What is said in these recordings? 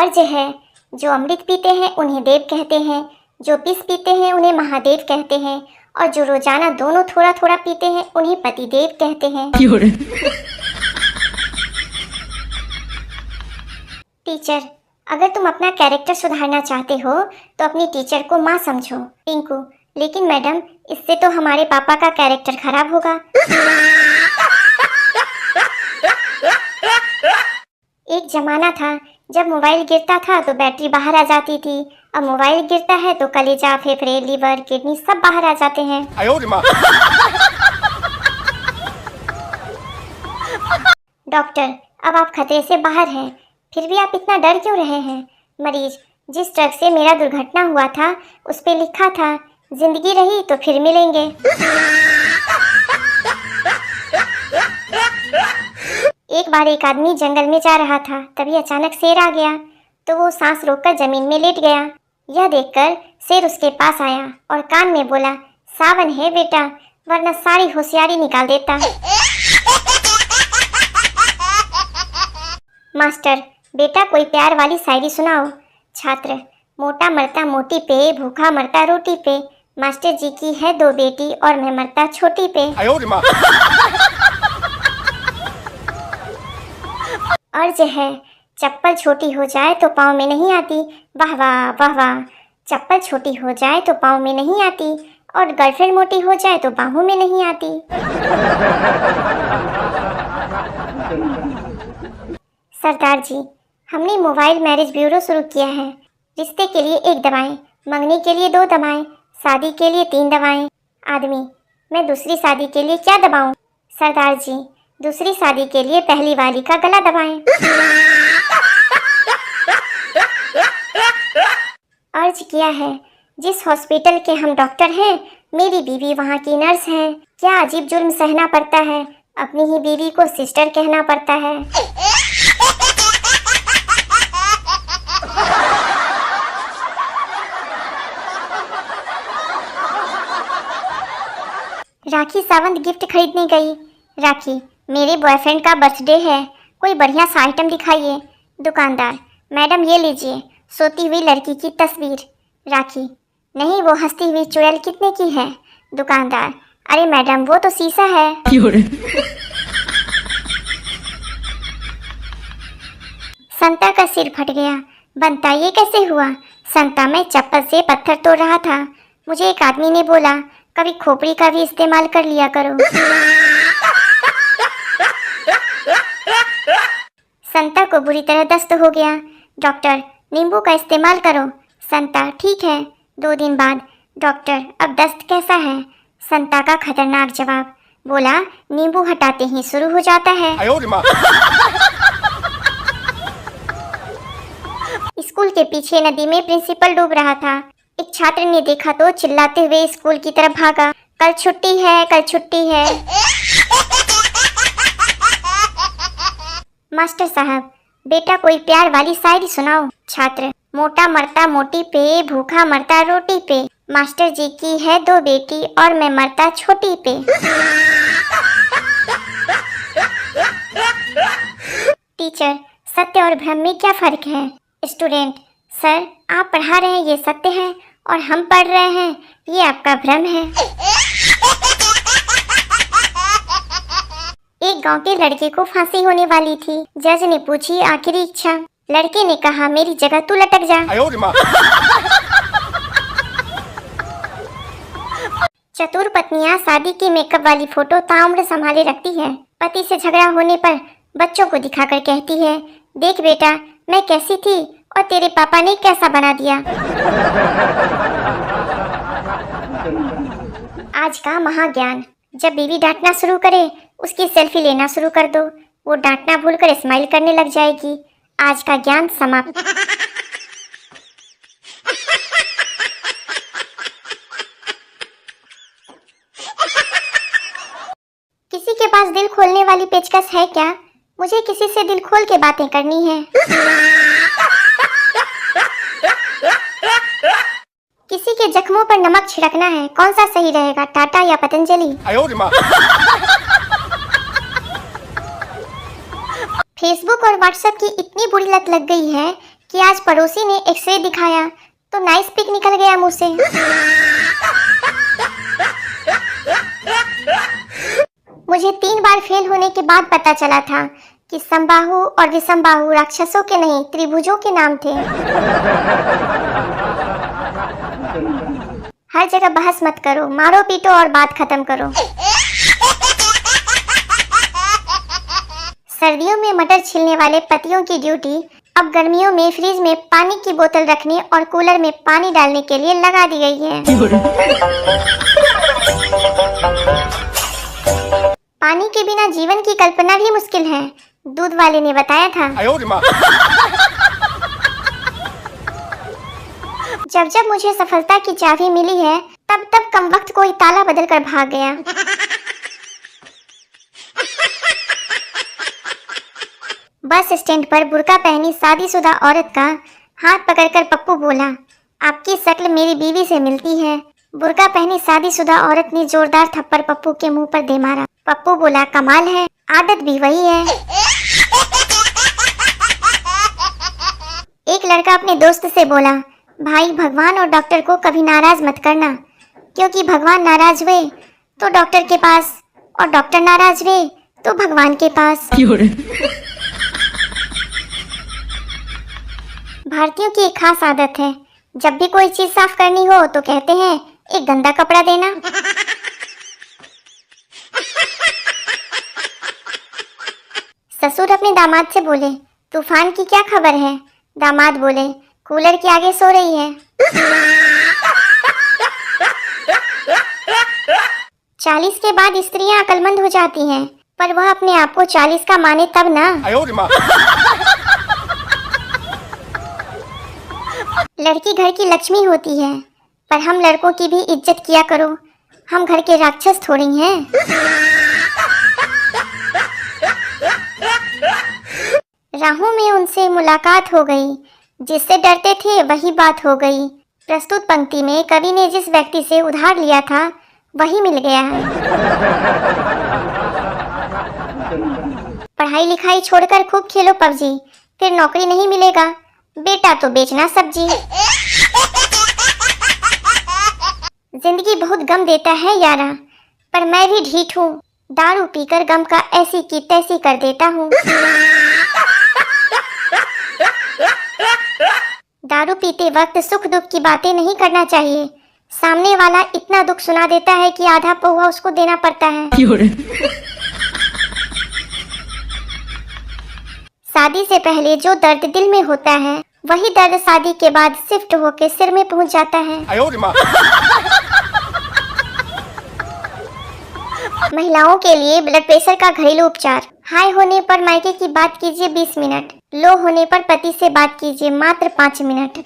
अर्ज है, जो अमृत पीते हैं उन्हें देव कहते हैं, जो विष पीते हैं उन्हें महादेव कहते हैं, और जो रोजाना दोनों थोड़ा थोड़ा पीते हैं उन्हें पतिदेव कहते हैं। टीचर, अगर तुम अपना कैरेक्टर सुधारना चाहते हो तो अपनी टीचर को माँ समझो। पिंकू, लेकिन मैडम इससे तो हमारे पापा का कैरेक्टर खराब होगा। एक जमाना था जब मोबाइल गिरता था तो बैटरी बाहर आ जाती थी, अब मोबाइल गिरता है तो कलेजा, फेफड़े, लीवर, किडनी सब बाहर आ जाते हैं। डॉक्टर, अब आप खतरे से बाहर हैं, फिर भी आप इतना डर क्यों रहे हैं? मरीज, जिस ट्रक से मेरा दुर्घटना हुआ था उस पे लिखा था जिंदगी रही तो फिर मिलेंगे। एक बार एक आदमी जंगल में जा रहा था, तभी अचानक शेर आ गया तो वो सांस रोककर जमीन में लेट गया। यह देखकर शेर उसके पास आया और कान में बोला, सावन है बेटा, वरना सारी होशियारी निकाल देता। मास्टर, बेटा कोई प्यार वाली शायरी सुनाओ। छात्र, मोटा मरता मोटी पे, भूखा मरता रोटी पे, मास्टर जी की है 2 बेटी और मैं मरता छोटी पे। अर्ज है, चप्पल छोटी हो जाए तो पाँव में नहीं आती, वाह वाह वाह वाह। चप्पल छोटी हो जाए तो पाँव में नहीं आती, और गर्लफ्रेंड मोटी हो जाए तो बाहों में नहीं आती। सरदार जी, हमने मोबाइल मैरिज ब्यूरो शुरू किया है। रिश्ते के लिए 1 दवाएं, मंगनी के लिए 2 दवाएं, शादी के लिए 3 दवाएं। आदमी, मैं दूसरी शादी के लिए क्या दबाऊं? सरदार जी, दूसरी शादी के लिए पहली वाली का गला दबाएं। अर्ज किया है, जिस हॉस्पिटल के हम डॉक्टर हैं मेरी बीवी वहाँ की नर्स है। क्या अजीब जुर्म सहना पड़ता है, अपनी ही बीवी को सिस्टर कहना पड़ता है। राखी सावंत गिफ्ट खरीदने गई। राखी, मेरे बॉयफ्रेंड का बर्थडे है, कोई बढ़िया सा आइटम दिखाइए। दुकानदार, मैडम ये लीजिए, सोती हुई लड़की की तस्वीर। राखी, नहीं वो हंसती हुई चुड़ैल कितने की है? दुकानदार, अरे मैडम वो तो शीशा है। संता का सिर फट गया। बनता ये कैसे हुआ? संता, मैं चप्पल से पत्थर तोड़ रहा था, मुझे एक आदमी ने बोला कभी खोपड़ी का भी इस्तेमाल कर लिया करो। संता को बुरी तरह दस्त हो गया। डॉक्टर, नींबू का इस्तेमाल करो। संता, ठीक है। 2 दिन बाद, डॉक्टर अब दस्त कैसा है? संता का खतरनाक जवाब, बोला नींबू हटाते ही शुरू हो जाता है। स्कूल के पीछे नदी में प्रिंसिपल डूब रहा था। एक छात्र ने देखा तो चिल्लाते हुए स्कूल की तरफ भागा, कल छुट्टी है, कल छुट्टी है। मास्टर साहब, बेटा कोई प्यार वाली शायरी सुनाओ। छात्र, मोटा मरता मोटी पे, भूखा मरता रोटी पे, मास्टर जी की है 2 बेटी और मैं मरता छोटी पे। टीचर, सत्य और भ्रम में क्या फर्क है? स्टूडेंट, सर आप पढ़ा रहे हैं ये सत्य है और हम पढ़ रहे हैं ये आपका भ्रम है। एक गांव के लड़के को फांसी होने वाली थी। जज ने पूछी आखिरी इच्छा। लड़के ने कहा मेरी जगह तू लटक जा। चतुर पत्नियां शादी की मेकअप वाली फोटो ताउम्र संभाले रखती है। पति से झगड़ा होने पर बच्चों को दिखाकर कहती है, देख बेटा मैं कैसी थी और तेरे पापा ने कैसा बना दिया। आज का महाज्ञान, जब बीवी डांटना शुरू करे उसकी सेल्फी लेना शुरू कर दो, वो डांटना भूलकर स्माइल करने लग जाएगी। आज का ज्ञान समाप्त। किसी के पास दिल खोलने वाली पेचकस है क्या? मुझे किसी से दिल खोल के बातें करनी है। किसी के जख्मों पर नमक छिड़कना है, कौन सा सही रहेगा, टाटा या पतंजलि? फेसबुक और व्हाट्सएप की इतनी बुरी लत लग गई है कि आज पड़ोसी ने एक्सरे दिखाया तो नाइस पिक निकल गया मुंह से। मुझे 3 बार फेल होने के बाद पता चला था कि समबाहु और विषमबाहु राक्षसों के नहीं त्रिभुजों के नाम थे। हर जगह बहस मत करो, मारो पीटो और बात खत्म करो। सर्दियों में मटर छिलने वाले पतियों की ड्यूटी अब गर्मियों में फ्रिज में पानी की बोतल रखने और कूलर में पानी डालने के लिए लगा दी गई है। पानी के बिना जीवन की कल्पना भी मुश्किल है, दूध वाले ने बताया था। जब जब मुझे सफलता की चाबी मिली है तब तब कम वक्त कोई ताला बदल कर भाग गया। बस स्टैंड पर बुर्का पहनी शादीशुदा औरत का हाथ पकड़कर पप्पू बोला, आपकी शक्ल मेरी बीवी से मिलती है। बुर्का पहनी शादीशुदा औरत ने जोरदार थप्पड़ पप्पू के मुंह पर दे मारा। पप्पू बोला, कमाल है, आदत भी वही है। एक लड़का अपने दोस्त से बोला, भाई भगवान और डॉक्टर को कभी नाराज मत करना, क्योंकि भगवान नाराज हुए तो डॉक्टर के पास और डॉक्टर नाराज हुए तो भगवान के पास। भारतीयों की एक खास आदत है, जब भी कोई चीज साफ करनी हो तो कहते हैं एक गंदा कपड़ा देना। ससुर अपने दामाद से बोले, तूफान की क्या खबर है? दामाद बोले, कूलर के आगे सो रही है। 40 के बाद स्त्रियां अक्लमंद हो जाती हैं, पर वह अपने आप को 40 का माने तब ना। लड़की घर की लक्ष्मी होती है, पर हम लड़कों की भी इज्जत किया करो, हम घर के राक्षस थोड़ी हैं। राहों में उनसे मुलाकात हो गई, जिससे डरते थे वही बात हो गई। प्रस्तुत पंक्ति में कवि ने जिस व्यक्ति से उधार लिया था वही मिल गया है। पढ़ाई लिखाई छोड़कर खूब खेलो पबजी, फिर नौकरी नहीं मिलेगा, बेटा तो बेचना सब्जी। जिंदगी बहुत गम देता है यारा, पर मैं भी ढीठ हूँ, दारू पीकर गम का ऐसी की तैसी कर देता हूँ। दारू पीते वक्त सुख दुख की बातें नहीं करना चाहिए, सामने वाला इतना दुख सुना देता है कि आधा पौवा उसको देना पड़ता है। शादी से पहले जो दर्द दिल में होता है वही दर्द शादी के बाद शिफ्ट होके सिर में पहुंच जाता है। महिलाओं के लिए ब्लड प्रेशर का घरेलू उपचार। हाई होने पर मायके की बात कीजिए 20 मिनट, लो होने पर पति से बात कीजिए मात्र 5 मिनट।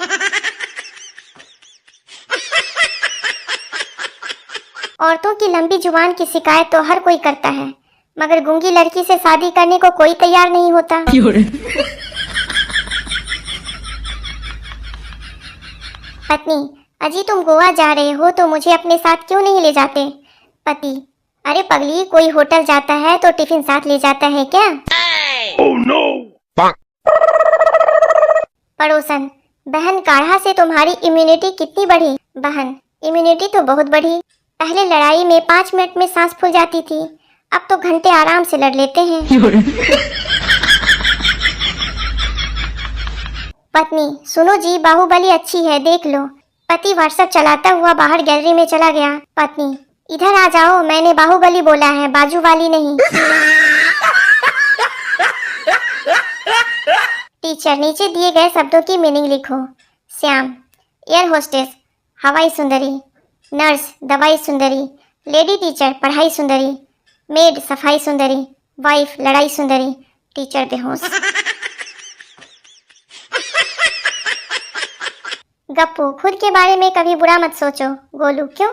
औरतों की लंबी जुबान की शिकायत तो हर कोई करता है, मगर गूंगी लड़की से शादी करने को कोई तैयार नहीं होता। पत्नी, अजी तुम गोवा जा रहे हो तो मुझे अपने साथ क्यों नहीं ले जाते? पति, अरे पगली, कोई होटल जाता है तो टिफिन साथ ले जाता है क्या? Oh, no! पड़ोसन, बहन काढ़ा से तुम्हारी इम्यूनिटी कितनी बढ़ी? बहन, इम्यूनिटी तो बहुत बढ़ी, पहले लड़ाई में 5 मिनट में सांस फूल जाती थी, अब तो घंटे आराम से लड़ लेते हैं। पत्नी, सुनो जी, बाहुबली अच्छी है, देख लो। पति व्हाट्सएप चलाता हुआ बाहर गैलरी में चला गया। पत्नी, इधर आ जाओ, मैंने बाहुबली बोला है, बाजू वाली नहीं। टीचर, नीचे दिए गए शब्दों की मीनिंग लिखो। श्याम, एयर होस्टेस, हवाई सुंदरी। नर्स, दवाई सुंदरी। लेडी टीचर, पढ़ाई सुंदरी। मेड, सफाई सुंदरी। वाइफ, लड़ाई सुंदरी। टीचर बेहोश। गप्पू, खुद के बारे में कभी बुरा मत सोचो। गोलू, क्यों?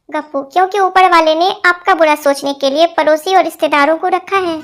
गप्पू, क्योंकि ऊपर वाले ने आपका बुरा सोचने के लिए पड़ोसी और रिश्तेदारों को रखा है।